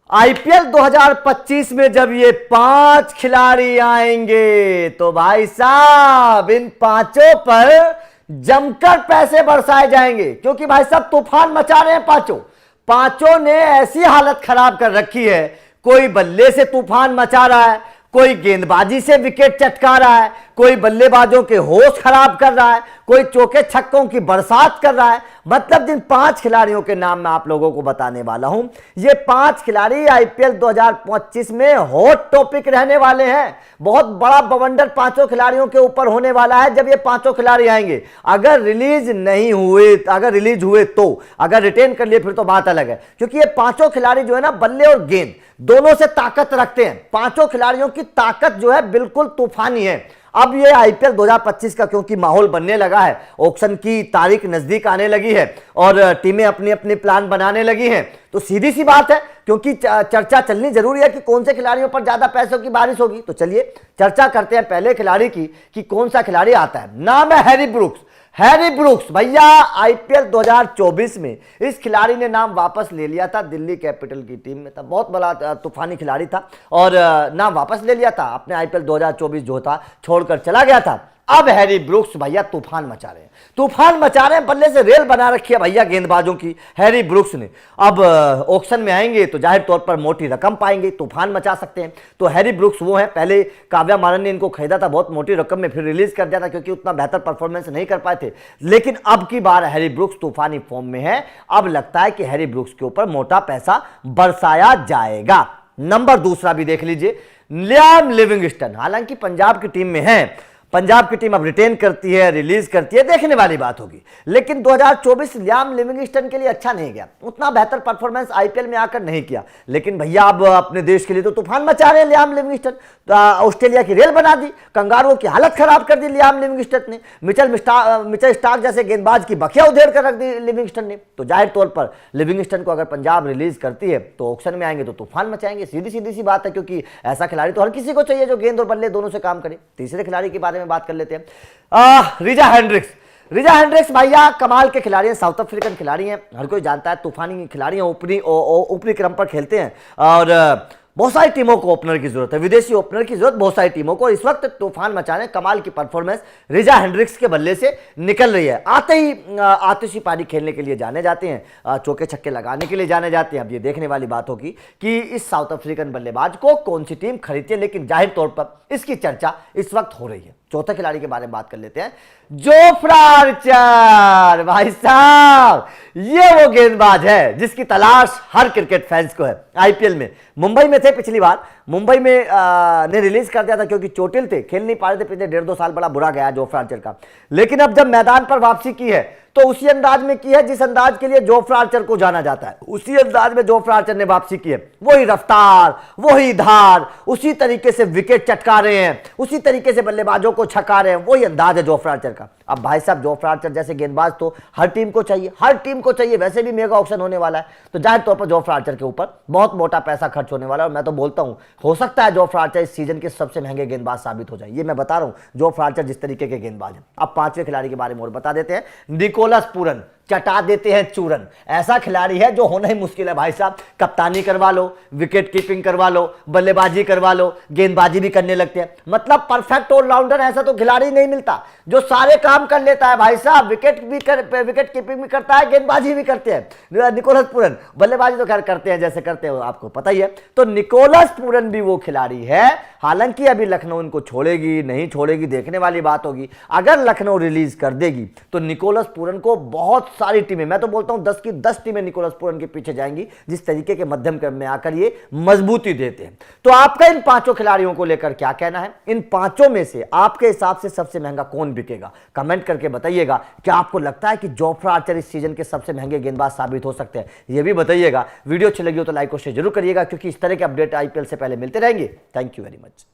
IPL 2025 में जब ये 5 खिलाड़ी आएंगे तो भाई साहब इन पांचों पर जमकर पैसे बरसाए जाएंगे, क्योंकि भाई साहब तूफान मचा रहे हैं पांचों ने ऐसी हालत खराब कर रखी है। कोई बल्ले से तूफान मचा रहा है, कोई गेंदबाजी से विकेट चटका रहा है, कोई बल्लेबाजों के होश खराब कर रहा है, कोई चौके छक्कों की बरसात कर रहा है। मतलब जिन 5 खिलाड़ियों के नाम मैं आप लोगों को बताने वाला हूं, ये 5 खिलाड़ी आईपीएल 2025 में हॉट टॉपिक रहने वाले हैं। बहुत बड़ा बवंडर पांचों खिलाड़ियों के ऊपर होने वाला है जब ये पांचों खिलाड़ी आएंगे। अगर रिलीज नहीं हुए, अगर रिलीज हुए तो, अगर रिटेन कर लिए फिर तो बात अलग है, क्योंकि ये पांचों खिलाड़ी जो है ना, बल्ले और गेंद दोनों से ताकत रखते हैं। पांचों खिलाड़ियों की ताकत जो है बिल्कुल तूफानी है। अब ये आईपीएल 2025 का क्योंकि माहौल बनने लगा है, ऑक्शन की तारीख नजदीक आने लगी है और टीमें अपनी अपनी प्लान बनाने लगी हैं, तो सीधी सी बात है, क्योंकि चर्चा चलनी जरूरी है कि कौन से खिलाड़ियों पर ज्यादा पैसों की बारिश होगी। तो चलिए चर्चा करते हैं पहले खिलाड़ी की कि कौन सा खिलाड़ी आता है। नाम है हैरी ब्रूक्स। हैरी ब्रूक्स भैया आईपीएल 2024 में इस खिलाड़ी ने नाम वापस ले लिया था, दिल्ली कैपिटल की टीम में था, बहुत बड़ा तूफानी खिलाड़ी था और नाम वापस ले लिया था, अपने आईपीएल 2024 जो था छोड़कर चला गया था। अब हैरी ब्रूक्स भैया तूफान मचा रहे हैं, बल्ले से रेल बना रखी है भैया गेंदबाजों की हैरी ब्रूक्स ने। अब ऑक्शन में आएंगे तो जाहिर तौर पर मोटी रकम पाएंगे, तूफान मचा सकते हैं। तो हैरी ब्रूक्स वो हैं, पहले काव्या मारन ने इनको खरीदा था बहुत मोटी रकम में, फिर रिलीज कर दिया था क्योंकि उतना बेहतर परफॉर्मेंस नहीं कर पाए थे। लेकिन अब की बार हैरी ब्रूक्स तूफानी फॉर्म में है। अब लगता है कि हैरी ब्रूक्स के ऊपर मोटा पैसा बरसाया जाएगा। नंबर दूसरा भी देख लीजिए, लियाम लिविंगस्टन। हालांकि पंजाब की टीम में है, पंजाब की टीम अब रिटेन करती है, रिलीज करती है, देखने वाली बात होगी। लेकिन 2024 लियाम लिविंगस्टन के लिए अच्छा नहीं गया, उतना बेहतर परफॉर्मेंस आईपीएल में आकर नहीं किया। लेकिन भैया अब अपने देश के लिए तो तूफान मचा रहे हैं लियाम लिविंगस्टन। तो ऑस्ट्रेलिया की रेल बना दी, कंगारुओं की हालत खराब कर दी लियाम लिविंगस्टन ने। मिचेल स्टार्क जैसे गेंदबाज की बखिया उधेड़ कर रख दी लिविंगस्टन ने। तो जाहिर तौर पर लिविंगस्टन को अगर पंजाब रिलीज करती है तो ऑक्शन में आएंगे तो तूफान मचाएंगे, सीधी सी बात है, क्योंकि ऐसा खिलाड़ी तो हर किसी को चाहिए जो गेंद और बल्ले दोनों से काम करे। तीसरे खिलाड़ी के बारे में बात कर लेते हैं, रिजा हेंड्रिक्स भैया कमाल के खिलाड़ी हैं, साउथ अफ्रीकन खिलाड़ी हैं, हर कोई जानता है, तूफानी खिलाड़ी हैं, ऊपरी क्रम पर खेलते हैं और बहुत सारी टीमों को ओपनर की जरूरत है, विदेशी ओपनर की जरूरत बहुत सारी टीमों को। इस वक्त तूफान मचाने कमाल की परफॉर्मेंस रिजा हेंड्रिक्स के बल्ले से निकल रही है। आते ही आतिशी पारी खेलने के लिए जाने जाते हैं, चौके छक्के लगाने के लिए जाने जाते हैं। अब ये देखने वाली बात होगी कि इस साउथ अफ्रीकन बल्लेबाज को कौन सी टीम खरीदती है, लेकिन जाहिर तौर पर इसकी चर्चा इस वक्त हो रही है। चौथे खिलाड़ी के बारे में बात कर लेते हैं, जोफ्रा आर्चर। भाई साहब ये वो गेंदबाज है जिसकी तलाश हर क्रिकेट फैंस को है। आईपीएल में मुंबई में थे पिछली बार, मुंबई में ने रिलीज कर दिया था क्योंकि चोटिल थे, खेल नहीं पा रहे थे, पिछले 1.5-2 साल बड़ा बुरा गया जोफ्रा आर्चर का। लेकिन अब जब मैदान पर वापसी की है तो उसी अंदाज में की है जिस अंदाज के लिए जोफ्रा आर्चर को जाना जाता है, उसी अंदाज में जोफ्रा आर्चर ने वापसी की है। वही रफ्तार, वही धार, उसी तरीके से विकेट चटका रहे हैं, उसी तरीके से बल्लेबाजों को छका रहे हैं, वही अंदाज है जोफ्रा आर्चर का। अब भाई साहब जोफ्रा आर्चर जैसे गेंदबाज तो हर टीम को चाहिए, वैसे भी मेगा ऑक्शन होने वाला है, तो जाहिर तौर पर जोफ्रा आर्चर के ऊपर बहुत मोटा पैसा खर्च होने वाला है। और मैं तो बोलता हूं हो सकता है जोफ्रा आर्चर इस सीजन के सबसे महंगे गेंदबाज साबित हो जाए। ये मैं बता रहा हूं जोफ्रा आर्चर जिस तरीके के गेंदबाज हैं। अब 5वें खिलाड़ी के बारे में और बता देते हैं, निकोलस पूरन। चटा देते हैं चूरन, ऐसा खिलाड़ी है जो होना ही मुश्किल है भाई साहब। कप्तानी करवा लो, विकेट कीपिंग करवा लो, बल्लेबाजी करवा लो, गेंदबाजी भी करने लगते हैं। मतलब परफेक्ट ऑलराउंडर ऐसा तो खिलाड़ी नहीं मिलता जो सारे काम कर लेता है भाई साहब। विकेट कीपिंग भी करता है, गेंदबाजी भी करते हैं। निकोलस पूरन बल्लेबाजी तो खैर करते हैं, जैसे करते हो आपको पता ही है। तो निकोलस पूरन भी वो खिलाड़ी है। हालांकि अभी लखनऊ इनको छोड़ेगी नहीं छोड़ेगी देखने वाली बात होगी। अगर लखनऊ रिलीज कर देगी तो निकोलस पूरन को बहुत सारी टीमें, मैं तो बोलता हूं 10 की 10 टीमें निकोलस पूरन के पीछे जाएंगी, जिस तरीके के मध्यम क्रम में आकर ये मजबूती देते हैं। तो आपका इन 5 खिलाड़ियों को लेकर क्या कहना है? इन 5 में से आपके हिसाब से सबसे महंगा कौन बिकेगा? कमेंट करके बताइएगा। क्या आपको लगता है कि जोफ्रा आर्चर इस सीजन के सबसे महंगे गेंदबाज साबित हो सकते हैं? यह भी बताइएगा। वीडियो अच्छी लगी हो तो लाइक और शेयर जरूर करिएगा, क्योंकि इस तरह के अपडेट आईपीएल से पहले मिलते रहेंगे। Thank you very much.